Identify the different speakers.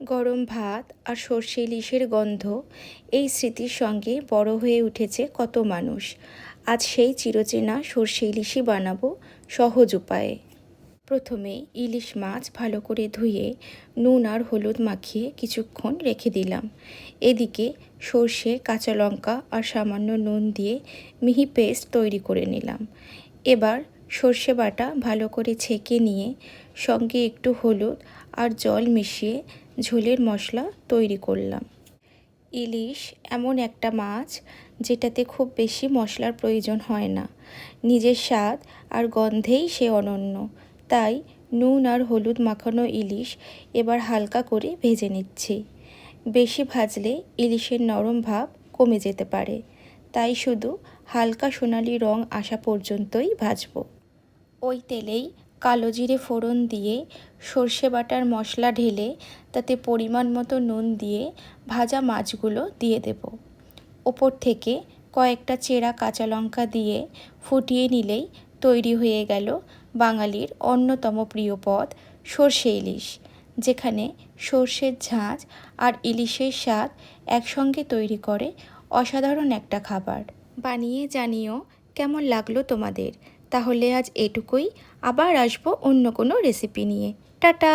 Speaker 1: গরম ভাত আর সর্ষে ইলিশের গন্ধ, এই স্মৃতির সঙ্গে বড় হয়ে উঠেছে কত মানুষ। আজ সেই চিরচেনা সর্ষে ইলিশই বানাবো সহজ উপায়ে। প্রথমে ইলিশ মাছ ভালো করে ধুয়ে নুন আর হলুদ মাখিয়ে কিছুক্ষণ রেখে দিলাম। এদিকে সর্ষে, কাঁচা লঙ্কা আর সামান্য নুন দিয়ে মিহি পেস্ট তৈরি করে নিলাম। এবার সর্ষে বাটা ভালো করে ছেঁকে নিয়ে সঙ্গে একটু হলুদ আর জল মিশিয়ে ঝোলের মশলা তৈরি করলাম। ইলিশ এমন একটা মাছ যেটাতে খুব বেশি মশলার প্রয়োজন হয় না। নিজের স্বাদ আর গন্ধেই সে অনন্য। তাই নুন আর হলুদ মাখানো ইলিশ এবার হালকা করে ভেজে নিচ্ছি। বেশি ভাজলে ইলিশের নরম ভাব কমে যেতে পারে, তাই শুধু হালকা সোনালি রং আসা পর্যন্তই ভাজবো। ওই তেলেই কালো জিরে ফোড়ন দিয়ে সর্ষে বাটার মশলা ঢেলে তাতে পরিমাণ মতো নুন দিয়ে ভাজা মাছগুলো দিয়ে দেব। ওপর থেকে কয়েকটা চেরা কাঁচা লঙ্কা দিয়ে ফুটিয়ে নিলেই তৈরি হয়ে গেল বাঙালির অন্যতম প্রিয় পদ সর্ষে ইলিশ, যেখানে সর্ষের ঝাঁঝ আর ইলিশের স্বাদ একসঙ্গে তৈরি করে অসাধারণ একটা খাবার। বানিয়ে জানিও কেমন লাগলো তোমাদের। তাহলে আজ এটুকুই, আবার আসবো অন্য কোনো রেসিপি নিয়ে। টাটা।